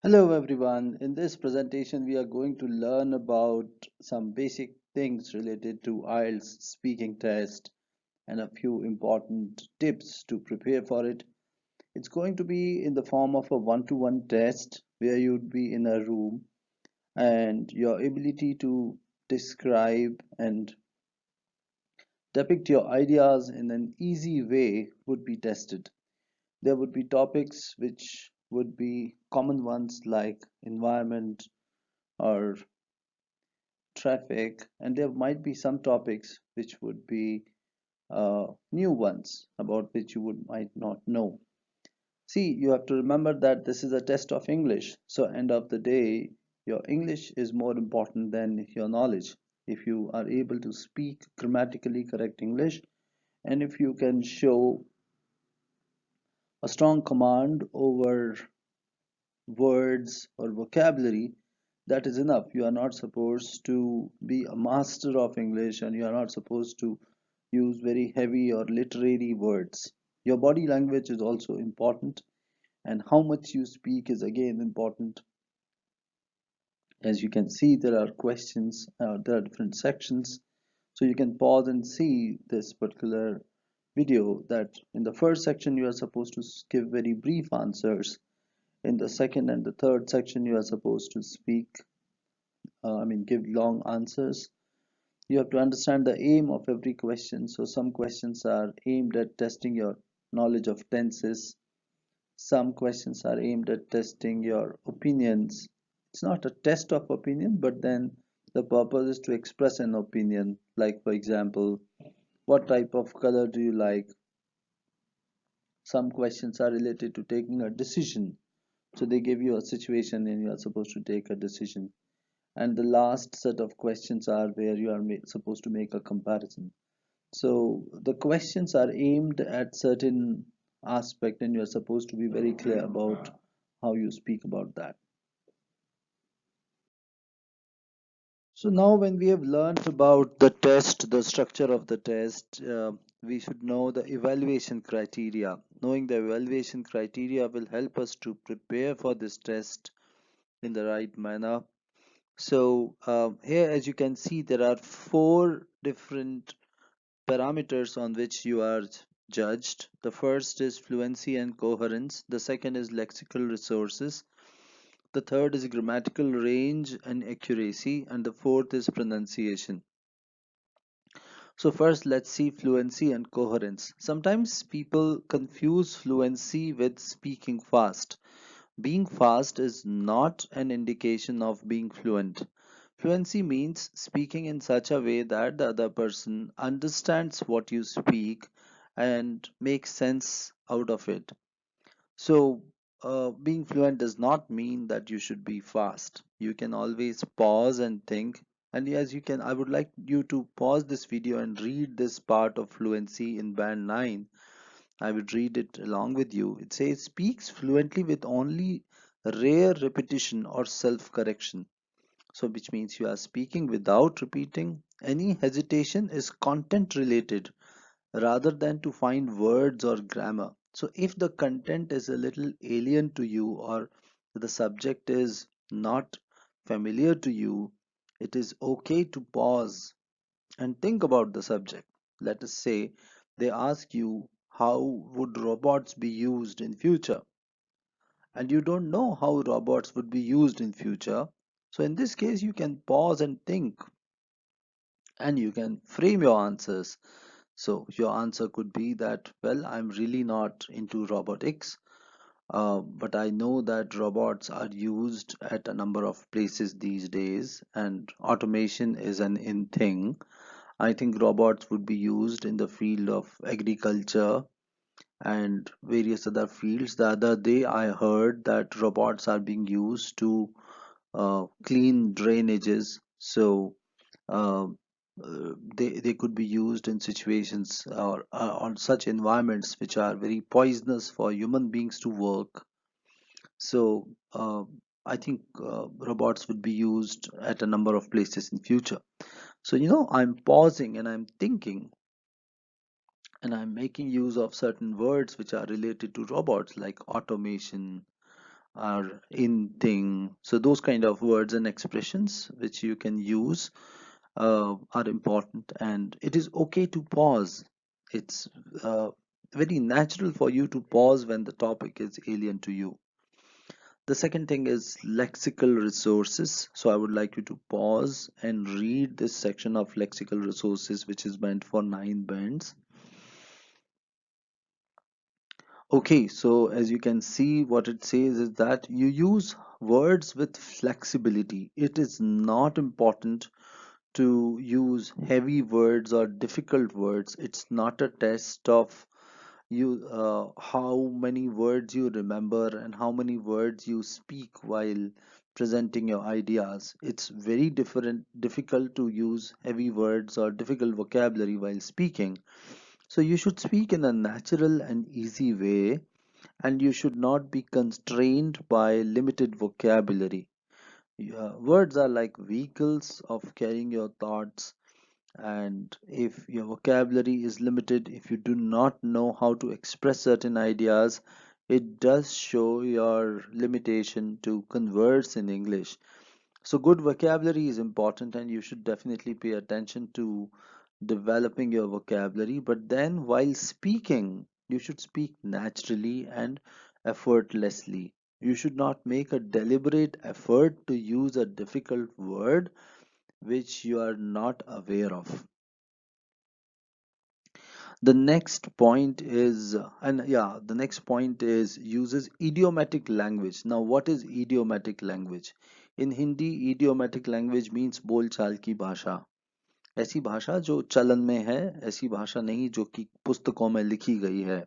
Hello everyone. In this presentation, we are going to learn about some basic things related to IELTS speaking test and a few important tips to prepare for it. It's going to be in the form of a one-to-one test where you'd be in a room and your ability to describe and depict your ideas in an easy way would be tested. There would be topics which would be common ones like environment or traffic, and there might be some topics which would be new ones about which you would might not know. See, you have to remember that this is a test of English, so end of the day, your English is more important than your knowledge. If you are able to speak grammatically correct English, and if you can show a strong command over words or vocabulary, that is enough. You are not supposed to be a master of English and you are not supposed to use very heavy or literary words. Your body language is also important, and how much you speak is again important. As you can see, there are questions, there are different sections, so you can pause and see this particular video that in the first section you are supposed to give very brief answers. In the second and the third section, you are supposed to speak, give long answers. You have to understand the aim of every question. So some questions are aimed at testing your knowledge of tenses. Some questions are aimed at testing your opinions. It's not a test of opinion, but then the purpose is to express an opinion. Like, for example, what type of color do you like? Some questions are related to taking a decision. So they give you a situation and you are supposed to take a decision. And the last set of questions are where you are supposed to make a comparison. So the questions are aimed at certain aspect and you are supposed to be very clear about how you speak about that. So now when we have learned about the test, the structure of the test, we should know the evaluation criteria. Knowing the evaluation criteria will help us to prepare for this test in the right manner. So here, as you can see, there are four different parameters on which you are judged. The first is fluency and coherence. The second is lexical resources. The third is grammatical range and accuracy. And the fourth is pronunciation. So first, let's see fluency and coherence. Sometimes people confuse fluency with speaking fast. Being fast is not an indication of being fluent. Fluency means speaking in such a way that the other person understands what you speak and makes sense out of it. So, being fluent does not mean that you should be fast. You can always pause and think. And as you can, I would like you to pause this video and read this part of fluency in band 9. I would read it along with you. It says, speaks fluently with only rare repetition or self-correction. So, which means you are speaking without repeating. Any hesitation is content related rather than to find words or grammar. So, if the content is a little alien to you or the subject is not familiar to you, it is okay to pause and think about the subject. Let us say they ask you how would robots be used in future, and you don't know how robots would be used in future. So in this case you can pause and think and you can frame your answers. So your answer could be that, well, I'm really not into robotics, but I know that robots are used at a number of places these days and automation is an in thing. I think robots would be used in the field of agriculture and various other fields. The other day, I heard that robots are being used to clean drainages. So uh, they could be used in situations or on such environments which are very poisonous for human beings to work. So I think robots would be used at a number of places in future. So I'm pausing and I'm thinking and I'm making use of certain words which are related to robots like automation, or in thing. So those kind of words and expressions which you can use are important, and it is okay to pause. It's very natural for you to pause when the topic is alien to you. The second thing is lexical resources. So I would like you to pause and read this section of lexical resources, which is meant for nine bands. Okay, so as you can see, what it says is that you use words with flexibility. It is not important to use heavy words or difficult words. It's not a test of you how many words you remember and how many words you speak while presenting your ideas. It's very difficult to use heavy words or difficult vocabulary while speaking. So you should speak in a natural and easy way, and you should not be constrained by limited vocabulary. Words are like vehicles of carrying your thoughts, and if your vocabulary is limited, if you do not know how to express certain ideas, it does show your limitation to converse in English. So good vocabulary is important, and you should definitely pay attention to developing your vocabulary. But then while speaking, you should speak naturally and effortlessly. You should not make a deliberate effort to use a difficult word which you are not aware of. The next point is, the next point is uses idiomatic language. Now, what is idiomatic language? In Hindi, idiomatic language means बोलचाल की भाषा. ऐसी भाषा जो चलन में है, ऐसी भाषा नहीं जो कि पुस्तकों में लिखी गई है.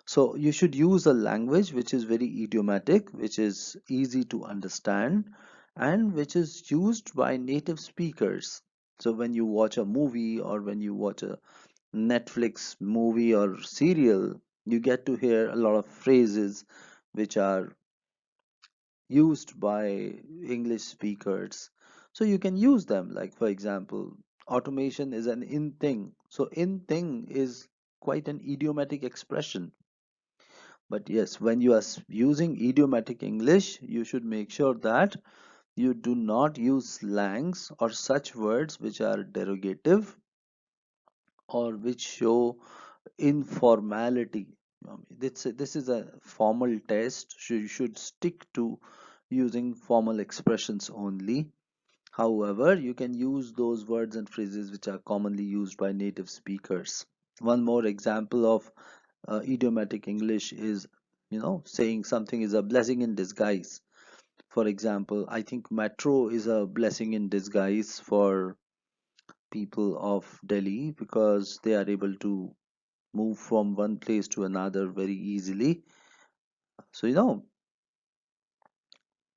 So you should use a language which is very idiomatic, which is easy to understand, and which is used by native speakers. So when you watch a movie or when you watch a Netflix movie or serial, you get to hear a lot of phrases which are used by English speakers. So you can use them. Like, for example, automation is an in thing. So, in thing is quite an idiomatic expression. But yes, when you are using idiomatic English, you should make sure that you do not use slangs or such words which are derogative or which show informality. This is a formal test, so you should stick to using formal expressions only. However, you can use those words and phrases which are commonly used by native speakers. One more example of idiomatic English is, saying something is a blessing in disguise. For example, I think metro is a blessing in disguise for people of Delhi because they are able to move from one place to another very easily. So,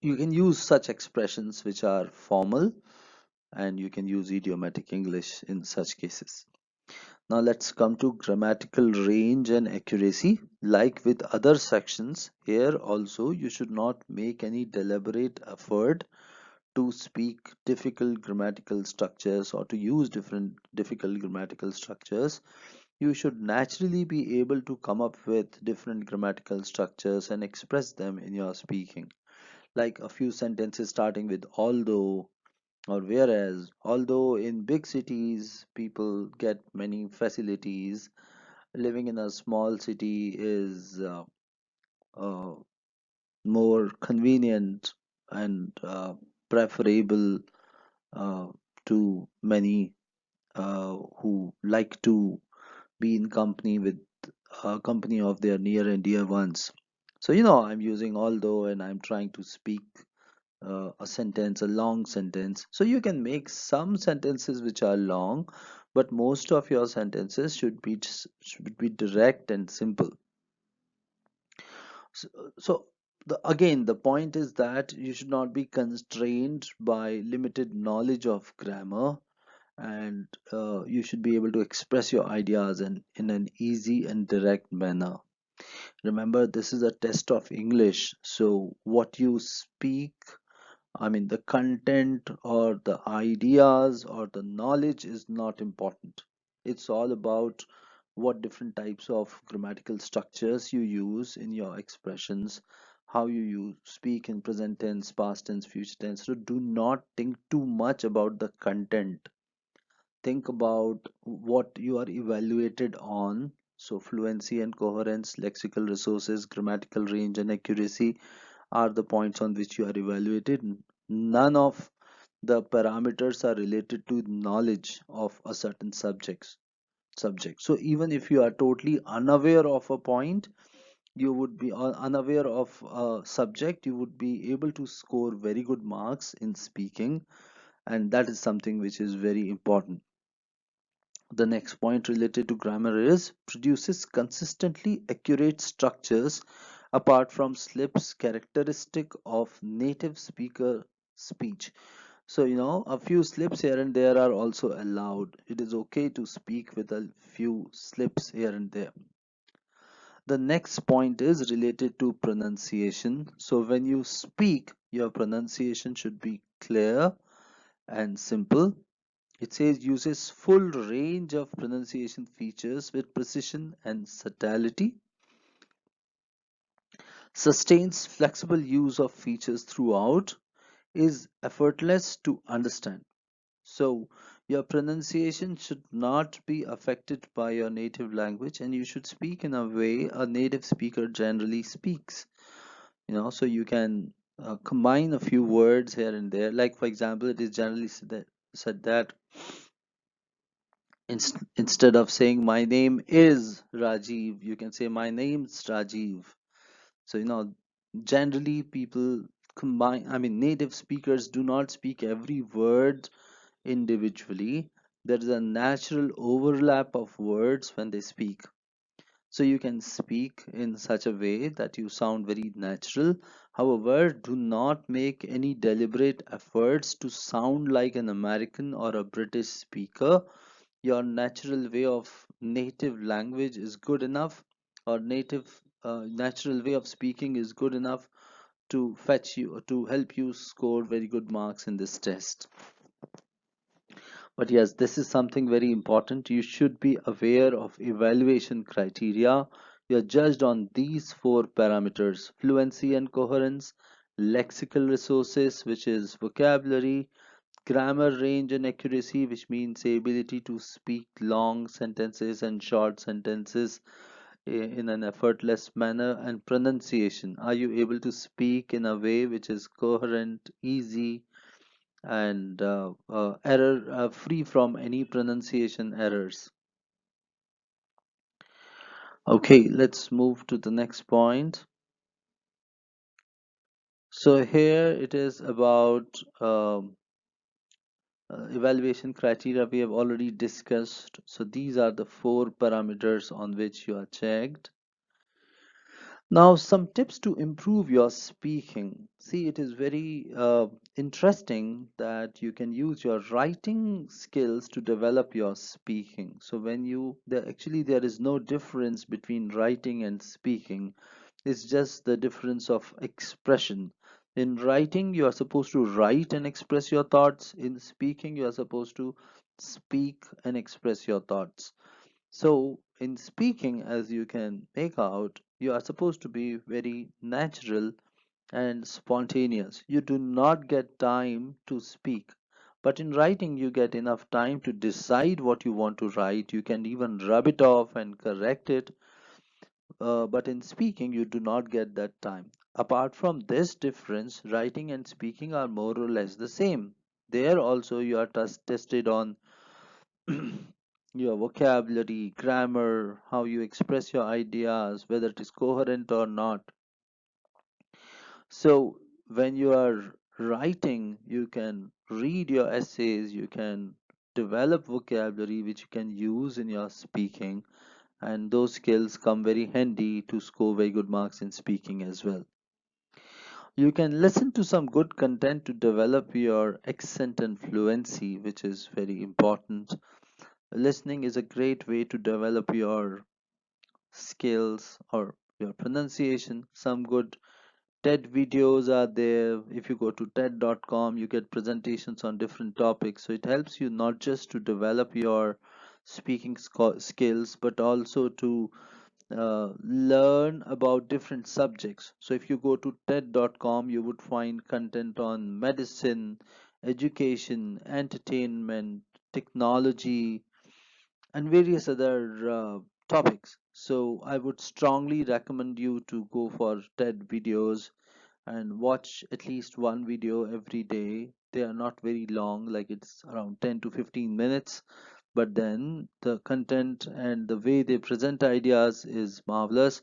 you can use such expressions which are formal, and you can use idiomatic English in such cases. Now, let's come to grammatical range and accuracy. Like with other sections, here also you should not make any deliberate effort to speak difficult grammatical structures or to use different difficult grammatical structures. You should naturally be able to come up with different grammatical structures and express them in your speaking. Like a few sentences starting with although or whereas. Although in big cities people get many facilities, living in a small city is uh, more convenient and preferable uh, to many who like to be in company with company of their near and dear ones. So I'm using although and I'm trying to speak a sentence, a long sentence. So you can make some sentences which are long, but most of your sentences should be direct and simple. So, again, the point is that you should not be constrained by limited knowledge of grammar, and you should be able to express your ideas in an easy and direct manner. Remember, this is a test of English, so what you speak, I mean, the content or the ideas or the knowledge is not important. It's all about what different types of grammatical structures you use in your expressions, how you speak in present tense, past tense, future tense. So do not think too much about the content. Think about what you are evaluated on. So fluency and coherence, lexical resources, grammatical range and accuracy are the points on which you are evaluated. None of the parameters are related to knowledge of a certain subject. So even if you are totally unaware of a point, you would be unaware of a subject, you would be able to score very good marks in speaking, and that is something which is very important. The next point related to grammar is produces consistently accurate structures apart from slips characteristic of native speaker speech. So, a few slips here and there are also allowed. It is okay to speak with a few slips here and there. The next point is related to pronunciation. So, when you speak, your pronunciation should be clear and simple. It says uses full range of pronunciation features with precision and subtlety, sustains flexible use of features throughout, is effortless to understand. So, your pronunciation should not be affected by your native language, and you should speak in a way a native speaker generally speaks. So you can combine a few words here and there. Like, for example, it is generally said that instead of saying my name is Rajiv, you can say my name's Rajiv. So, generally people combine, I mean, native speakers do not speak every word individually. There is a natural overlap of words when they speak. So you can speak in such a way that you sound very natural. However, do not make any deliberate efforts to sound like an American or a British speaker. Your natural way of native language is good enough, or native natural way of speaking is good enough to fetch you, to help you score very good marks in this test. But yes, this is something very important. You should be aware of evaluation criteria. You are judged on these four parameters: fluency and coherence, lexical resources, which is vocabulary, grammar range and accuracy, which means the ability to speak long sentences and short sentences in an effortless manner, and pronunciation. Are you able to speak in a way which is coherent, easy, and error free from any pronunciation errors? Okay, let's move to the next point. So here it is about evaluation criteria we have already discussed. So these are the four parameters on which you are checked. Now, some tips to improve your speaking. See, it is very interesting that you can use your writing skills to develop your speaking. So there is no difference between writing and speaking. It's just the difference of expression. In writing, you are supposed to write and express your thoughts. In speaking, you are supposed to speak and express your thoughts. So, in speaking, as you can make out, you are supposed to be very natural and spontaneous. You do not get time to speak. But in writing, you get enough time to decide what you want to write. You can even rub it off and correct it. But in speaking, you do not get that time. Apart from this difference, writing and speaking are more or less the same. There also, you are tested on your vocabulary, grammar, how you express your ideas, whether it is coherent or not. So, when you are writing, you can read your essays, you can develop vocabulary which you can use in your speaking, and those skills come very handy to score very good marks in speaking as well. You can listen to some good content to develop your accent and fluency, which is very important. Listening is a great way to develop your skills or your pronunciation. Some good TED videos are there. If you go to TED.com, you get presentations on different topics. So it helps you not just to develop your speaking skills, but also to learn about different subjects. So if you go to TED.com, you would find content on medicine, education, entertainment, technology, and various other topics. So I would strongly recommend you to go for TED videos and watch at least one video every day. They are not very long, like it's around 10 to 15 minutes, but then the content and the way they present ideas is marvelous.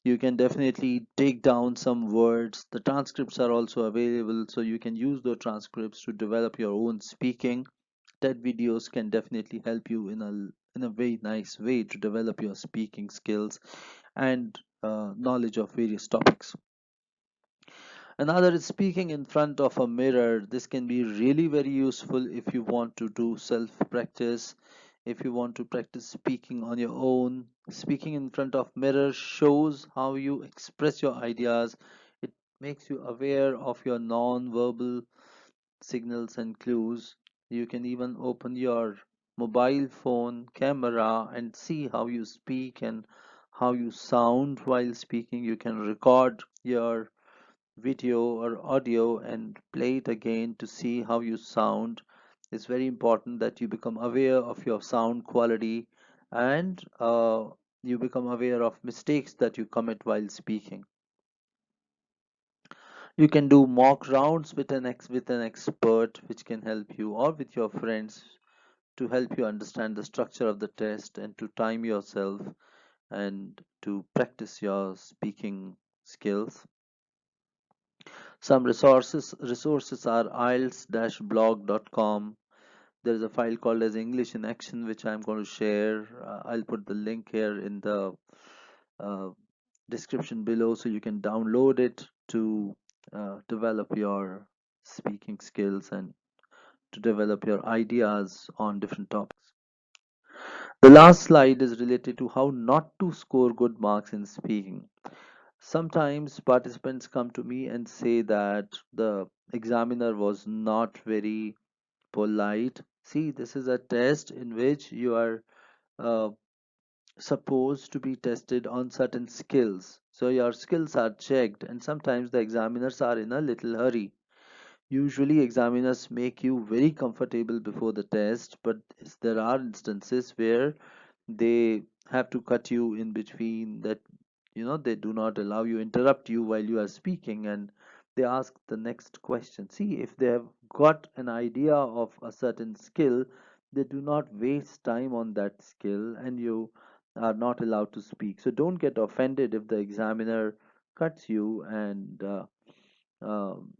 You can definitely take down some words. The transcripts are also available, so you can use the transcripts to develop your own speaking. TED videos can definitely help you in a very nice way to develop your speaking skills and knowledge of various topics. Another is speaking in front of a mirror. This can be really very useful if you want to do self practice, if you want to practice speaking on your own. Speaking in front of mirror shows how you express your ideas. It makes you aware of your non-verbal signals and clues. You can even open your mobile phone camera and see how you speak and how you sound while speaking. You can record your video or audio and play it again to see how you sound. It's very important that you become aware of your sound quality and you become aware of mistakes that you commit while speaking. You can do mock rounds with an expert, which can help you, or with your friends, to help you understand the structure of the test and to time yourself and to practice your speaking skills. Some resources are ielts-blog.com. There is a file called as English in Action, which I'm going to share. I'll put the link here in the uh, description below, so you can download it to develop your speaking skills and to develop your ideas on different topics. The last slide is related to how not to score good marks in speaking. Sometimes participants come to me and say that the examiner was not very polite. See, this is a test in which you are uh, supposed to be tested on certain skills. So your skills are checked, and sometimes the examiners are in a little hurry. Usually, examiners make you very comfortable before the test, but there are instances where they have to cut you in between, that they do not allow you, interrupt you while you are speaking, and they ask the next question. See, if they have got an idea of a certain skill, they do not waste time on that skill, and you are not allowed to speak. So don't get offended if the examiner cuts you, and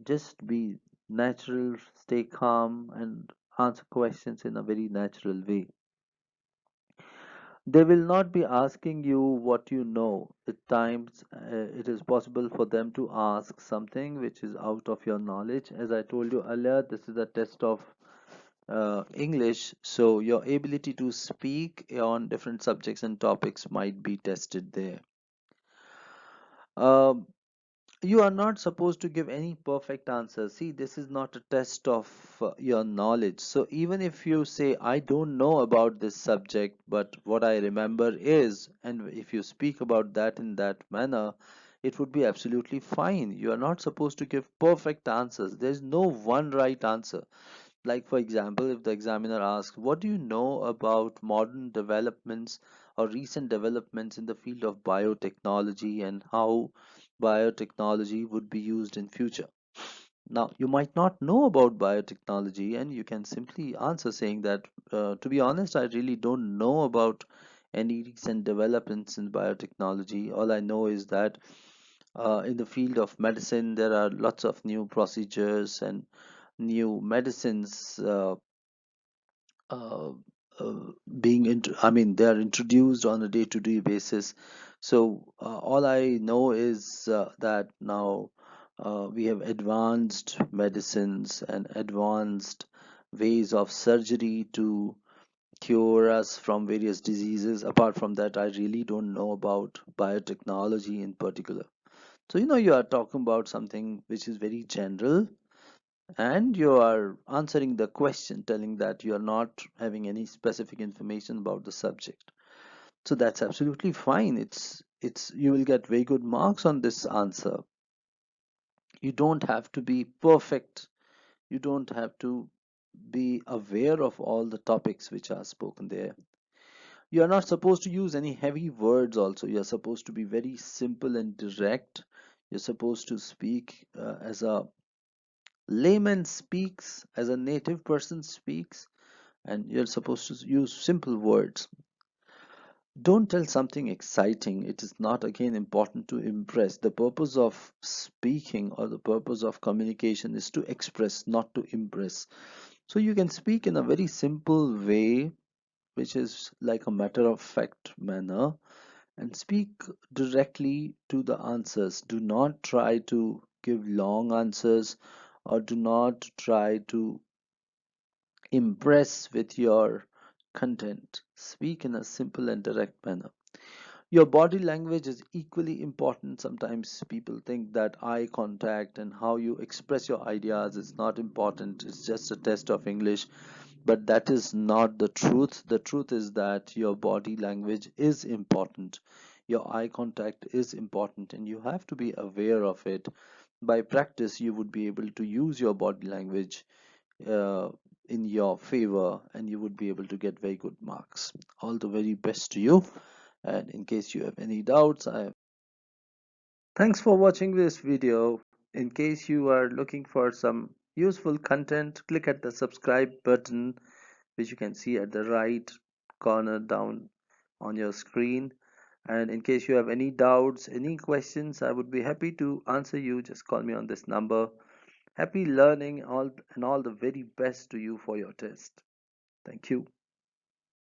just be natural, stay calm, and answer questions in a very natural way. They will not be asking you what you know. At times, it is possible for them to ask something which is out of your knowledge. As I told you earlier, this is a test of English, so your ability to speak on different subjects and topics might be tested there. Um, you are not supposed to give any perfect answer. See, this is not a test of your knowledge. So even if you say, I don't know about this subject, but what I remember is, and if you speak about that in that manner, it would be absolutely fine. You are not supposed to give perfect answers. There's no one right answer. Like, for example, if the examiner asks, what do you know about modern developments or recent developments in the field of biotechnology and how biotechnology would be used in future? Now, you might not know about biotechnology, and you can simply answer saying that, to be honest, I really don't know about any recent developments in biotechnology. All I know is that in the field of medicine, there are lots of new procedures and new medicines uh, I mean, they are introduced on a day-to-day basis. So all I know is that now we have advanced medicines and advanced ways of surgery to cure us from various diseases. Apart from that, I really don't know about biotechnology in particular. So, you are talking about something which is very general, and you are answering the question telling that you are not having any specific information about the subject. So that's absolutely fine. It's you will get very good marks on this answer. You don't have to be perfect. You don't have to be aware of all the topics which are spoken there. You are not supposed to use any heavy words also. You are supposed to be very simple and direct. You're supposed to speak as a layman speaks, as a native person speaks, and you're supposed to use simple words. Don't tell something exciting. It is not again important to impress. The purpose of speaking or the purpose of communication is to express, not to impress. So you can speak in a very simple way, which is like a matter of fact manner, and speak directly to the answers. Do not try to give long answers, or do not try to impress with your content. Speak in a simple and direct manner. Your body language is equally important. Sometimes people think that eye contact and how you express your ideas is not important. It's just a test of English. But that is not the truth. The truth is that your body language is important. Your eye contact is important, and you have to be aware of it. By practice, you would be able to use your body language uh, in your favor, and you would be able to get very good marks. All the very best to you. And in case you have any doubts, thanks for watching this video. In case you are looking for some useful content, click at the subscribe button, which you can see at the right corner down on your screen. And in case you have any doubts, any questions, I would be happy to answer you. Just call me on this number. Happy learning all and all the very best to you for your test. Thank you.